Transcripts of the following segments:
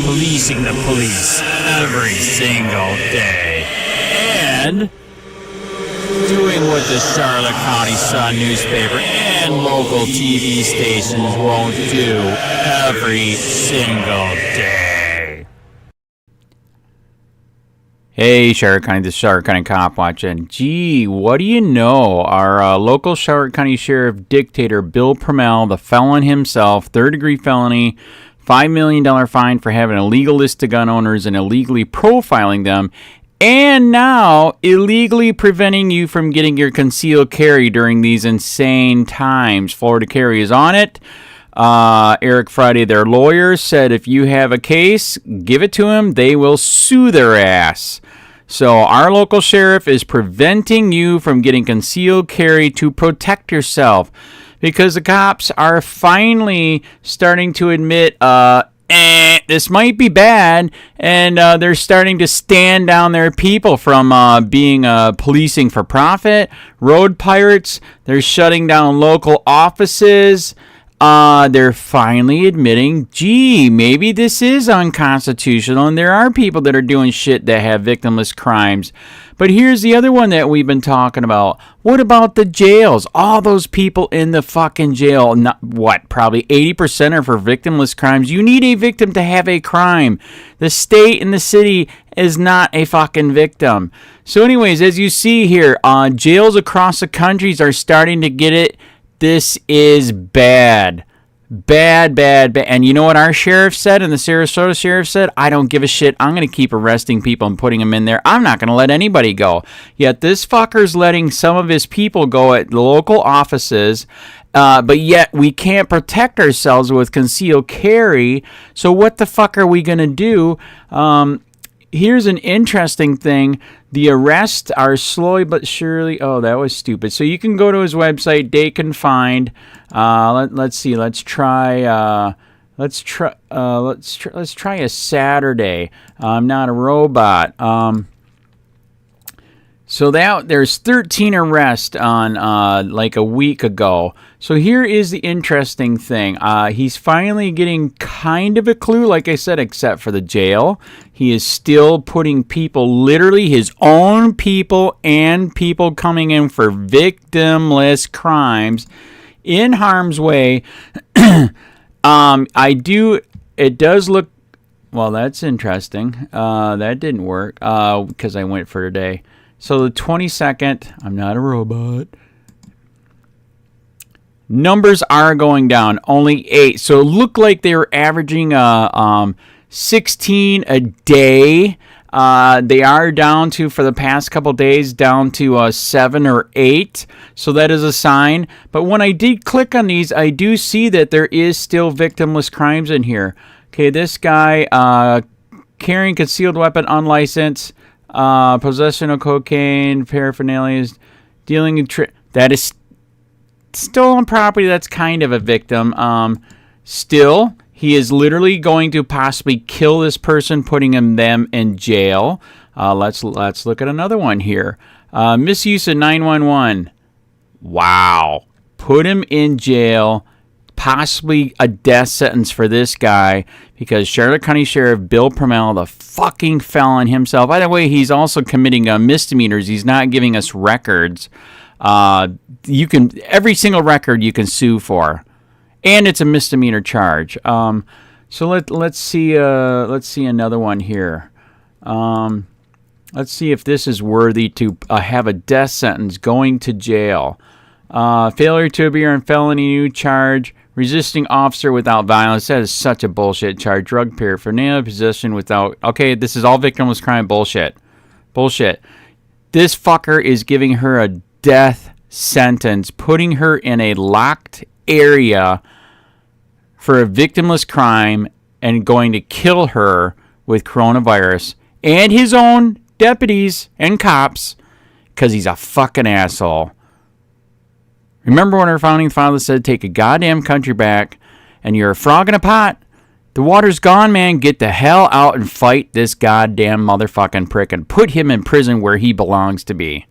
policing the police every single day, and doing what the Charlotte County Sun newspaper and local TV stations won't do every single day. Hey, Charlotte County, this is Charlotte County COPWATCH, and gee, what do you know? Our local Charlotte County Sheriff dictator, Bill Prummell, the felon himself, third-degree felony, $5 million fine for having a legal list of gun owners and illegally profiling them, and now illegally preventing you from getting your concealed carry during these insane times. Florida Carry is on it. Eric Friday, their lawyer, said if you have a case, give it to him. They will sue their ass. So our local sheriff is preventing you from getting concealed carry to protect yourself, because the cops are finally starting to admit, this might be bad, and they're starting to stand down their people from being policing for profit, road pirates. They're shutting down local offices. They're finally admitting, gee, maybe this is unconstitutional, and there are people that are doing shit that have victimless crimes. But here's the other one that we've been talking about. What about the jails? All those people in the fucking jail, probably 80% are for victimless crimes. You need a victim to have a crime. The state and the city is not a fucking victim. So anyways, as you see here, jails across the country are starting to get it. This is bad. Bad. And you know what our sheriff said, and the Sarasota sheriff said? I don't give a shit. I'm going to keep arresting people and putting them in there. I'm not going to let anybody go. Yet this fucker's letting some of his people go at the local offices, but yet we can't protect ourselves with concealed carry. So what the fuck are we going to do? Here's an interesting thing. The arrests are slowly but surely. Oh, that was stupid. So you can go to his website, Day Confined. Let's see. Let's try. Let's try a Saturday. I'm not a robot. So there's 13 arrests on like a week ago. So here is the interesting thing. He's finally getting kind of a clue, like I said, except for the jail. He is still putting people, literally his own people and people coming in for victimless crimes, in harm's way. It does look, well, that's interesting. That didn't work because I went for today. So the 22nd, I'm not a robot. Numbers are going down, only 8. So it looked like they were averaging 16 a day. They are down to, for the past couple days, down to 7 or 8. So that is a sign. But when I did click on these, I do see that there is still victimless crimes in here. Okay, this guy carrying concealed weapon unlicensed. Possession of cocaine, paraphernalia, dealing in that is stolen property. That's kind of a victim. Still, he is literally going to possibly kill this person, putting them in jail. Let's look at another one here. Misuse of 911. Wow, put him in jail. Possibly a death sentence for this guy, because Charlotte County Sheriff Bill Prummell, the fucking felon himself. By the way, he's also committing misdemeanors. He's not giving us records. Every single record you can sue for, and it's a misdemeanor charge. So let's see another one here. Let's see if this is worthy to have a death sentence, going to jail. Failure to appear on felony new charge. Resisting officer without violence. That is such a bullshit charge. Drug paraphernalia, possession without... Okay, this is all victimless crime bullshit. Bullshit. This fucker is giving her a death sentence, putting her in a locked area for a victimless crime, and going to kill her with coronavirus and his own deputies and cops because he's a fucking asshole. Remember when our founding fathers said, take a goddamn country back, and you're a frog in a pot? The water's gone, man. Get the hell out and fight this goddamn motherfucking prick and put him in prison where he belongs to be.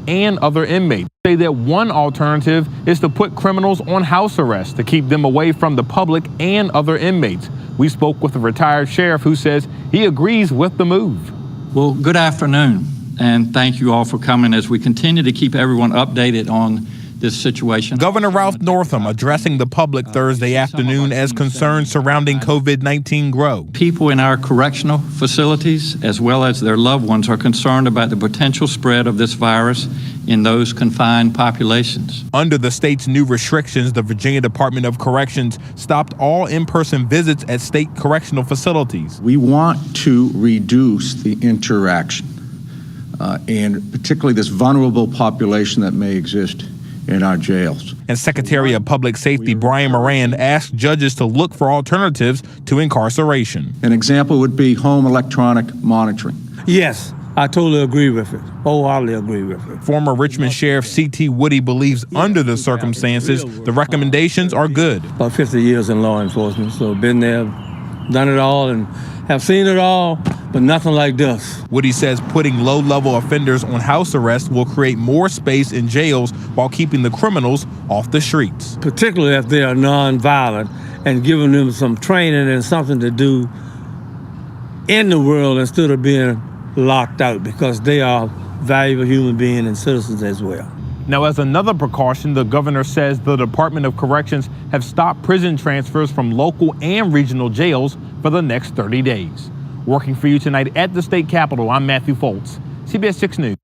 and other inmates. Say that one alternative is to put criminals on house arrest to keep them away from the public and other inmates. We spoke with a retired sheriff who says he agrees with the move. Well, good afternoon, and thank you all for coming as we continue to keep everyone updated on this situation. Governor Ralph Northam addressing the public Thursday afternoon as concerns surrounding COVID-19 grow. People in our correctional facilities, as well as their loved ones, are concerned about the potential spread of this virus in those confined populations. Under the state's new restrictions, the Virginia Department of Corrections stopped all in-person visits at state correctional facilities. We want to reduce the interaction, and particularly this vulnerable population that may exist in our jails. And Secretary of Public Safety Brian Moran asked judges to look for alternatives to incarceration. An example would be home electronic monitoring. Yes, I totally agree with it. Wholeheartedly agree with it. Former Richmond Sheriff C.T. Woody believes under the circumstances, the recommendations are good. About 50 years in law enforcement, so been there, done it all, and have seen it all, but nothing like this. Woody says putting low-level offenders on house arrest will create more space in jails while keeping the criminals off the streets. Particularly if they are nonviolent, and giving them some training and something to do in the world instead of being locked out, because they are valuable human beings and citizens as well. Now, as another precaution, the governor says the Department of Corrections have stopped prison transfers from local and regional jails for the next 30 days. Working for you tonight at the state capitol, I'm Matthew Foltz, CBS 6 News.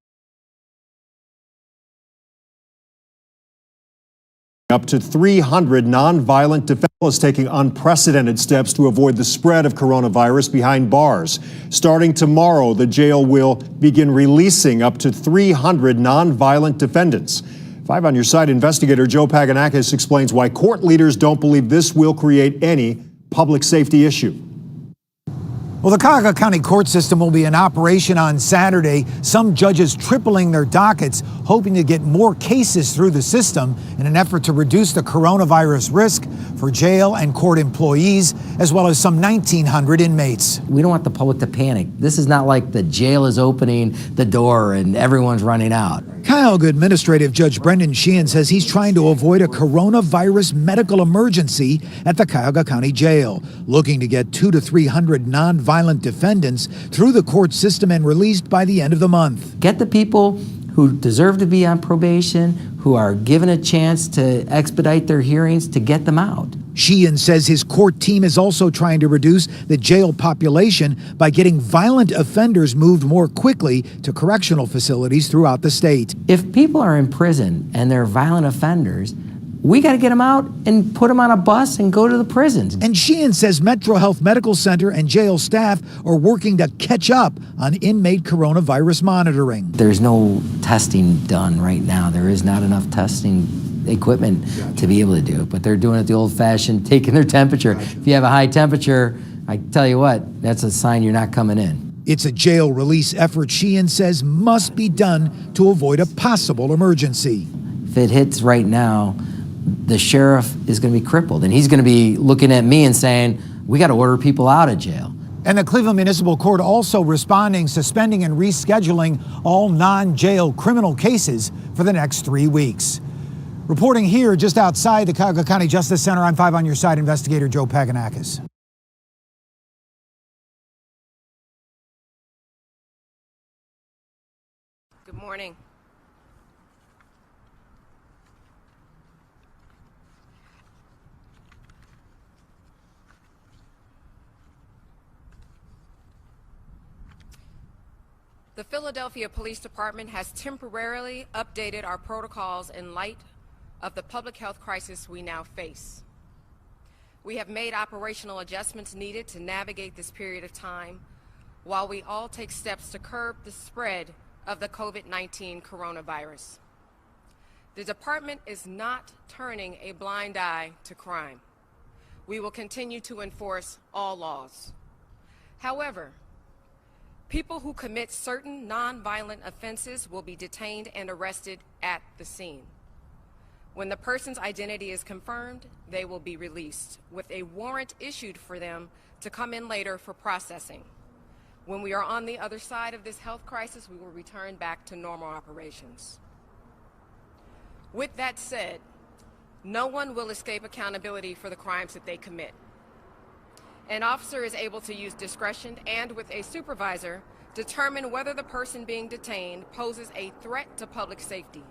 Up to 300 nonviolent defendants taking unprecedented steps to avoid the spread of coronavirus behind bars. Starting tomorrow, the jail will begin releasing up to 300 nonviolent defendants. 5 on Your Side investigator Joe Paganakis explains why court leaders don't believe this will create any public safety issue. Well, the Cuyahoga County court system will be in operation on Saturday. Some judges tripling their dockets, hoping to get more cases through the system in an effort to reduce the coronavirus risk for jail and court employees, as well as some 1,900 inmates. We don't want the public to panic. This is not like the jail is opening the door and everyone's running out. Cuyahoga Administrative Judge Brendan Sheehan says he's trying to avoid a coronavirus medical emergency at the Cuyahoga County Jail, looking to get 200 to 300 nonviolent defendants through the court system and released by the end of the month. Get the people who deserve to be on probation, who are given a chance to expedite their hearings, to get them out. Sheehan says his court team is also trying to reduce the jail population by getting violent offenders moved more quickly to correctional facilities throughout the state. If people are in prison and they're violent offenders, we got to get them out and put them on a bus and go to the prisons. And Sheehan says Metro Health Medical Center and jail staff are working to catch up on inmate coronavirus monitoring. There's no testing done right now. There is not enough testing equipment to be able to do it, but they're doing it the old-fashioned, taking their temperature. If you have a high temperature, I tell you what, that's a sign you're not coming in. It's a jail release effort Sheehan says must be done to avoid a possible emergency. If it hits right now, the sheriff is going to be crippled, and he's going to be looking at me and saying, we got to order people out of jail. And the Cleveland Municipal Court also responding, suspending and rescheduling all non-jail criminal cases for the next 3 weeks. Reporting here just outside the Cuyahoga County Justice Center, I'm 5 on Your Side investigator Joe Paganakis. Good morning. The Philadelphia Police Department has temporarily updated our protocols in light of the public health crisis we now face. We have made operational adjustments needed to navigate this period of time while we all take steps to curb the spread of the COVID-19 coronavirus. The department is not turning a blind eye to crime. We will continue to enforce all laws. However, people who commit certain nonviolent offenses will be detained and arrested at the scene. When the person's identity is confirmed, they will be released with a warrant issued for them to come in later for processing. When we are on the other side of this health crisis, we will return back to normal operations. With that said, no one will escape accountability for the crimes that they commit. An officer is able to use discretion and, with a supervisor, determine whether the person being detained poses a threat to public safety,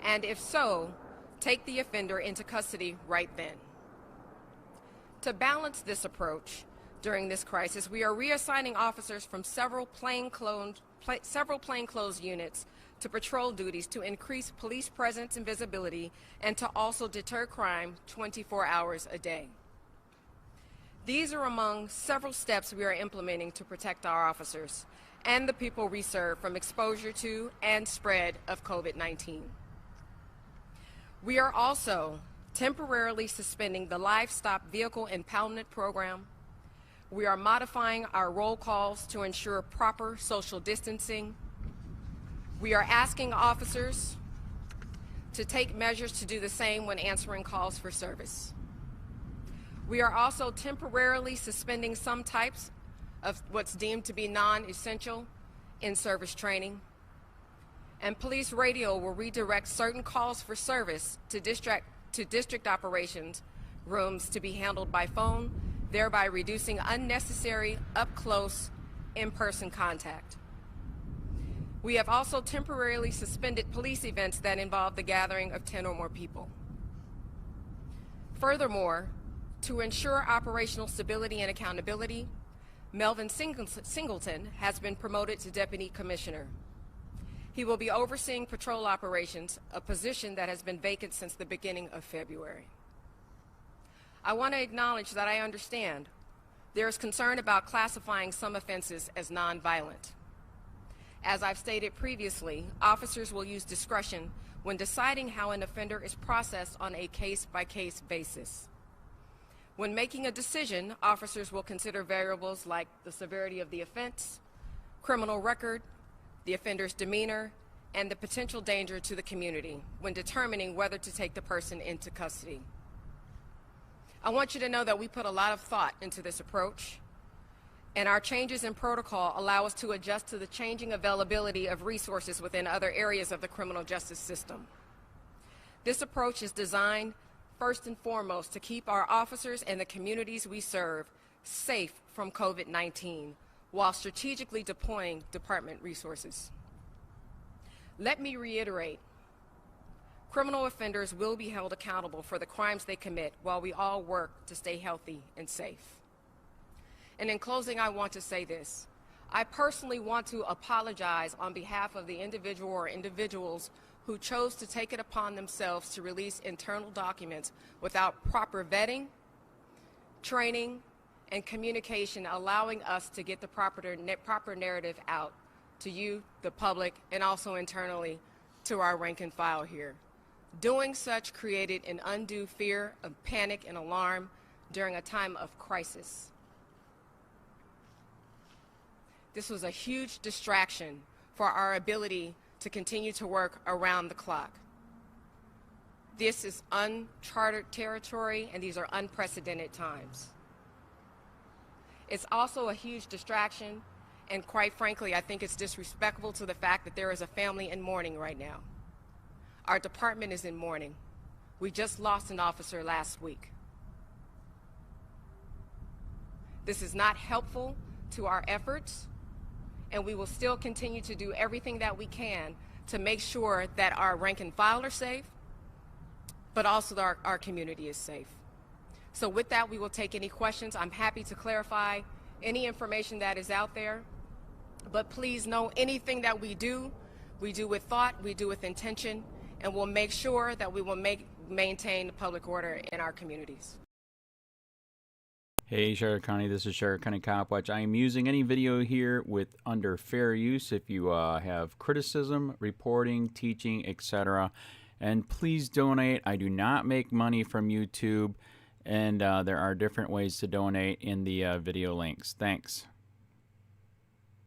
and if so, take the offender into custody right then. To balance this approach, during this crisis, we are reassigning officers from several plainclothes units to patrol duties to increase police presence and visibility and to also deter crime 24 hours a day. These are among several steps we are implementing to protect our officers and the people we serve from exposure to and spread of COVID-19. We are also temporarily suspending the livestock vehicle impoundment program. We are modifying our roll calls to ensure proper social distancing. We are asking officers to take measures to do the same when answering calls for service. We are also temporarily suspending some types of what's deemed to be non-essential in-service training. And police radio will redirect certain calls for service to district operations rooms to be handled by phone, thereby reducing unnecessary up-close in-person contact. We have also temporarily suspended police events that involve the gathering of 10 or more people. Furthermore, to ensure operational stability and accountability, Melvin Singleton has been promoted to Deputy Commissioner. He will be overseeing patrol operations, a position that has been vacant since the beginning of February. I want to acknowledge that I understand there is concern about classifying some offenses as nonviolent. As I've stated previously, officers will use discretion when deciding how an offender is processed on a case-by-case basis. When making a decision, officers will consider variables like the severity of the offense, criminal record, the offender's demeanor, and the potential danger to the community when determining whether to take the person into custody. I want you to know that we put a lot of thought into this approach, and our changes in protocol allow us to adjust to the changing availability of resources within other areas of the criminal justice system. This approach is designed first and foremost to keep our officers and the communities we serve safe from COVID-19 while strategically deploying department resources. Let me reiterate, criminal offenders will be held accountable for the crimes they commit while we all work to stay healthy and safe. And in closing, I want to say this. I personally want to apologize on behalf of the individual or individuals who chose to take it upon themselves to release internal documents without proper vetting, training, and communication, allowing us to get the proper narrative out to you, the public, and also internally to our rank and file here. Doing such created an undue fear of panic and alarm during a time of crisis. This was a huge distraction for our ability to continue to work around the clock. This is uncharted territory, and these are unprecedented times. It's also a huge distraction, and quite frankly, I think it's disrespectful to the fact that there is a family in mourning right now. Our department is in mourning. We just lost an officer last week. This is not helpful to our efforts, and we will still continue to do everything that we can to make sure that our rank and file are safe, but also that our community is safe. So with that, we will take any questions. I'm happy to clarify any information that is out there, but please know anything that we do with thought, we do with intention, and we'll make sure that we will maintain public order in our communities. Hey Sheriff County, this is Sheriff County COPWATCH. I am using any video here with under fair use if you have criticism, reporting, teaching, etc. And please donate. I do not make money from YouTube, and there are different ways to donate in the video links. Thanks.